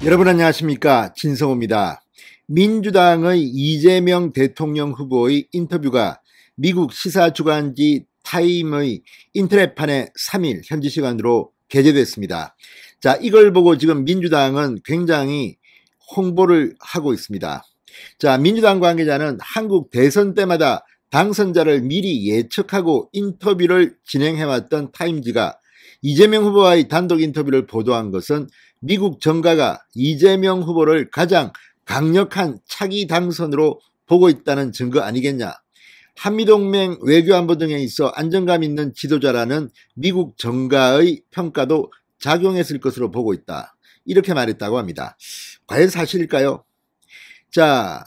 여러분 안녕하십니까, 진성호입니다. 민주당의 이재명 대통령 후보의 인터뷰가 미국 시사주간지 타임의 인터넷판에 3일 현지 시간으로 게재됐습니다. 자, 이걸 보고 지금 민주당은 굉장히 홍보를 하고 있습니다. 자, 민주당 관계자는 한국 대선 때마다 당선자를 미리 예측하고 인터뷰를 진행해왔던 타임지가 이재명 후보와의 단독 인터뷰를 보도한 것은 미국 정가가 이재명 후보를 가장 강력한 차기 당선으로 보고 있다는 증거 아니겠냐. 한미동맹 외교안보 등에 있어 안정감 있는 지도자라는 미국 정가의 평가도 작용했을 것으로 보고 있다. 이렇게 말했다고 합니다. 과연 사실일까요? 자,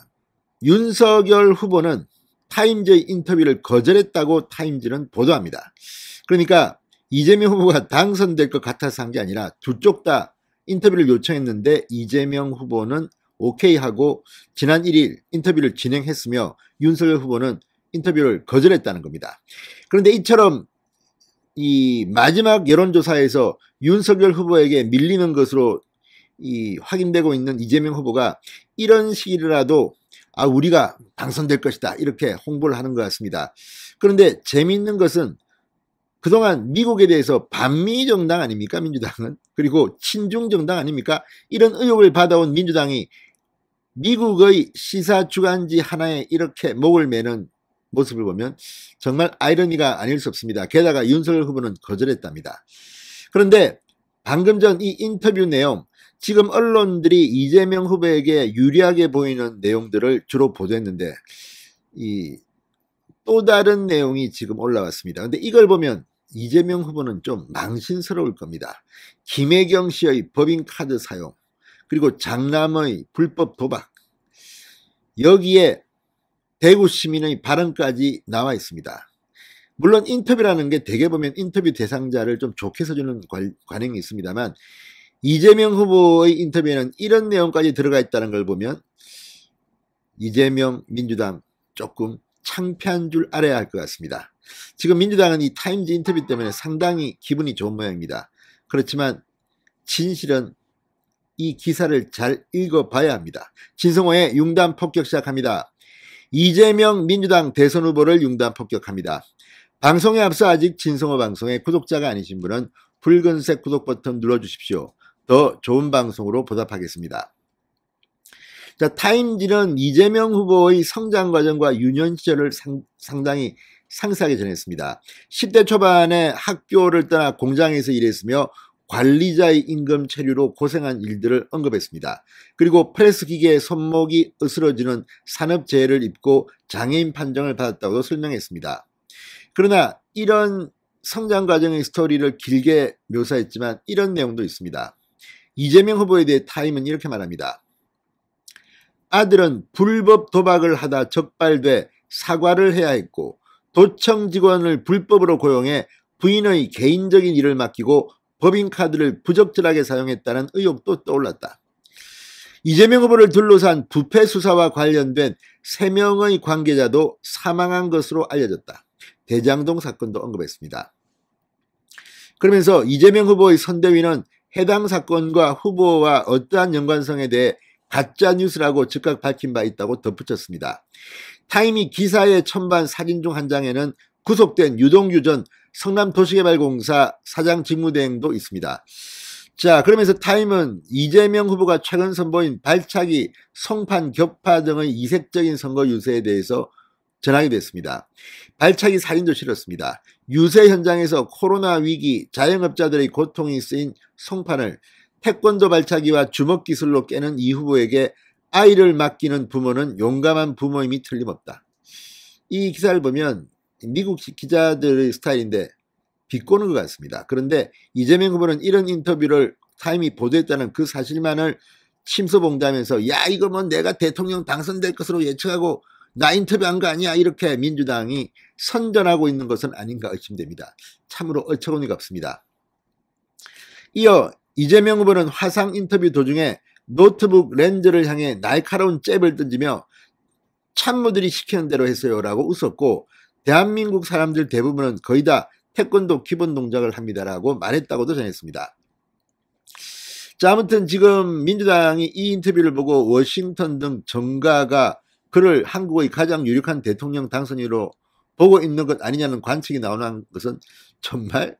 윤석열 후보는 타임즈의 인터뷰를 거절했다고 타임즈는 보도합니다. 그러니까 이재명 후보가 당선될 것 같아서 한 게 아니라 두 쪽 다 인터뷰를 요청했는데 이재명 후보는 오케이 하고 지난 1일 인터뷰를 진행했으며 윤석열 후보는 인터뷰를 거절했다는 겁니다. 그런데 이처럼 이 마지막 여론조사에서 윤석열 후보에게 밀리는 것으로 확인되고 있는 이재명 후보가 이런 시기라도 우리가 당선될 것이다 이렇게 홍보를 하는 것 같습니다. 그런데 재미있는 것은 그동안 미국에 대해서 반미 정당 아닙니까, 민주당은? 그리고 친중 정당 아닙니까? 이런 의혹을 받아온 민주당이 미국의 시사주간지 하나에 이렇게 목을 매는 모습을 보면 정말 아이러니가 아닐 수 없습니다. 게다가 윤석열 후보는 거절했답니다. 그런데 방금 전 이 인터뷰 내용, 지금 언론들이 이재명 후보에게 유리하게 보이는 내용들을 주로 보도했는데 또 다른 내용이 지금 올라왔습니다. 근데 이걸 보면 이재명 후보는 좀 망신스러울 겁니다. 김혜경 씨의 법인카드 사용, 그리고 장남의 불법 도박, 여기에 대구 시민의 발언까지 나와 있습니다. 물론 인터뷰라는 게 대개 보면 인터뷰 대상자를 좀 좋게 써주는 관행이 있습니다만 이재명 후보의 인터뷰에는 이런 내용까지 들어가 있다는 걸 보면 이재명 민주당 조금 창피한 줄 알아야 할 것 같습니다. 지금 민주당은 이 타임즈 인터뷰 때문에 상당히 기분이 좋은 모양입니다. 그렇지만 진실은 이 기사를 잘 읽어봐야 합니다. 진성호의 융단 폭격 시작합니다. 이재명 민주당 대선 후보를 융단 폭격합니다. 방송에 앞서 아직 진성호 방송의 구독자가 아니신 분은 붉은색 구독 버튼 눌러주십시오. 더 좋은 방송으로 보답하겠습니다. 자, 타임지는 이재명 후보의 성장 과정과 유년 시절을 상당히 상세하게 전했습니다. 10대 초반에 학교를 떠나 공장에서 일했으며 관리자의 임금 체류로 고생한 일들을 언급했습니다. 그리고 프레스 기계에 손목이 으스러지는 산업재해를 입고 장애인 판정을 받았다고 설명했습니다. 그러나 이런 성장 과정의 스토리를 길게 묘사했지만 이런 내용도 있습니다. 이재명 후보에 대해 타임은 이렇게 말합니다. 아들은 불법 도박을 하다 적발돼 사과를 해야 했고 도청 직원을 불법으로 고용해 부인의 개인적인 일을 맡기고 법인카드를 부적절하게 사용했다는 의혹도 떠올랐다. 이재명 후보를 둘러싼 부패 수사와 관련된 3명의 관계자도 사망한 것으로 알려졌다. 대장동 사건도 언급했습니다. 그러면서 이재명 후보의 선대위는 해당 사건과 후보와 어떠한 연관성에 대해 가짜뉴스라고 즉각 밝힌 바 있다고 덧붙였습니다. 타임이 기사에 첨부한 사진 중 한 장에는 구속된 유동규 전 성남도시개발공사 사장 직무대행도 있습니다. 자, 그러면서 타임은 이재명 후보가 최근 선보인 발차기, 성판, 격파 등의 이색적인 선거 유세에 대해서 전하게 됐습니다. 발차기 사진도 실었습니다. 유세 현장에서 코로나 위기, 자영업자들의 고통이 쓰인 송판을 태권도 발차기와 주먹 기술로 깨는 이 후보에게 아이를 맡기는 부모는 용감한 부모임이 틀림없다. 이 기사를 보면 미국 기자들의 스타일인데 비꼬는 것 같습니다. 그런데 이재명 후보는 이런 인터뷰를 타임이 보도했다는 그 사실만을 침소봉대하면서 야 이거 뭐 내가 대통령 당선될 것으로 예측하고 나 인터뷰한 거 아니야 이렇게 민주당이 선전하고 있는 것은 아닌가 의심됩니다. 참으로 어처구니가 없습니다. 이어 이재명 후보는 화상 인터뷰 도중에 노트북 렌즈를 향해 날카로운 잽을 던지며 참모들이 시키는 대로 했어요 라고 웃었고 대한민국 사람들 대부분은 거의 다 태권도 기본 동작을 합니다라고 말했다고도 전했습니다. 자, 아무튼 지금 민주당이 이 인터뷰를 보고 워싱턴 등 정가가 그를 한국의 가장 유력한 대통령 당선인으로 보고 있는 것 아니냐는 관측이 나오는 것은 정말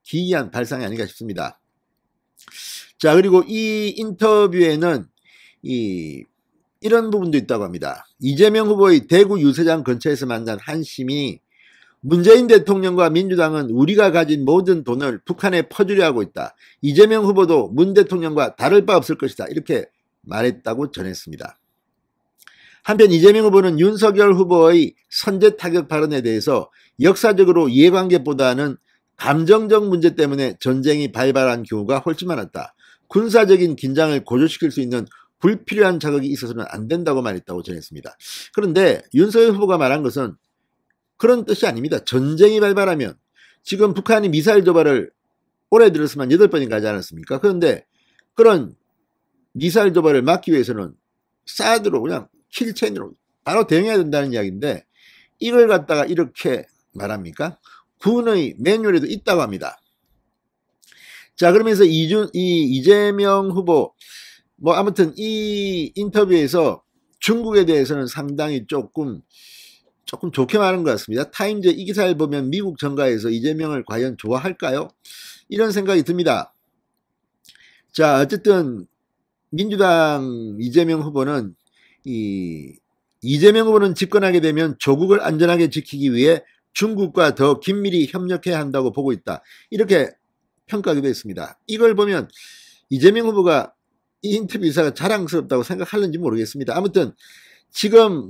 기이한 발상이 아닌가 싶습니다. 자, 그리고 이 인터뷰에는 이런 부분도 있다고 합니다. 이재명 후보의 대구 유세장 근처에서 만난 한 시민이 문재인 대통령과 민주당은 우리가 가진 모든 돈을 북한에 퍼주려 하고 있다. 이재명 후보도 문 대통령과 다를 바 없을 것이다. 이렇게 말했다고 전했습니다. 한편 이재명 후보는 윤석열 후보의 선제 타격 발언에 대해서 역사적으로 이해관계보다는 감정적 문제 때문에 전쟁이 발발한 경우가 훨씬 많았다. 군사적인 긴장을 고조시킬 수 있는 불필요한 자극이 있어서는 안 된다고 말했다고 전했습니다. 그런데 윤석열 후보가 말한 것은 그런 뜻이 아닙니다. 전쟁이 발발하면 지금 북한이 미사일 도발을 올해 들었으면 8번인가 하지 않았습니까? 그런데 그런 미사일 도발을 막기 위해서는 사드로 그냥 킬체인으로 바로 대응해야 된다는 이야기인데 이걸 갖다가 이렇게 말합니까? 군의 매뉴얼에도 있다고 합니다. 자, 그러면서 이재명 후보 아무튼 이 인터뷰에서 중국에 대해서는 상당히 조금 좋게 말한 것 같습니다. 타임즈 이 기사를 보면 미국 정가에서 이재명을 과연 좋아할까요? 이런 생각이 듭니다. 자, 어쨌든 민주당 이재명 후보는 이재명 후보는 집권하게 되면 조국을 안전하게 지키기 위해 중국과 더 긴밀히 협력해야 한다고 보고 있다. 이렇게 평가하기도 했습니다. 이걸 보면 이재명 후보가 이 인터뷰 기사가 자랑스럽다고 생각하는지 모르겠습니다. 아무튼 지금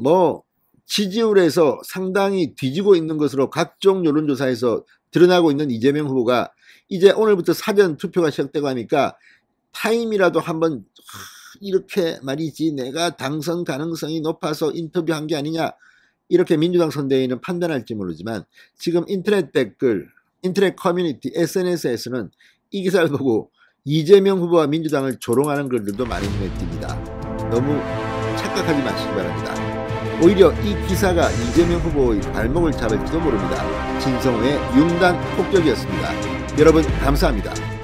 지지율에서 상당히 뒤지고 있는 것으로 각종 여론조사에서 드러나고 있는 이재명 후보가 이제 오늘부터 사전 투표가 시작되고 하니까 타임이라도 한번 이렇게 말이지 내가 당선 가능성이 높아서 인터뷰한 게 아니냐 이렇게 민주당 선대위는 판단할지 모르지만 지금 인터넷 댓글, 인터넷 커뮤니티, SNS에서는 이 기사를 보고 이재명 후보와 민주당을 조롱하는 글들도 많이 눈에 띕니다. 너무 착각하지 마시기 바랍니다. 오히려 이 기사가 이재명 후보의 발목을 잡을지도 모릅니다. 진성호의 융단 폭격이었습니다. 여러분 감사합니다.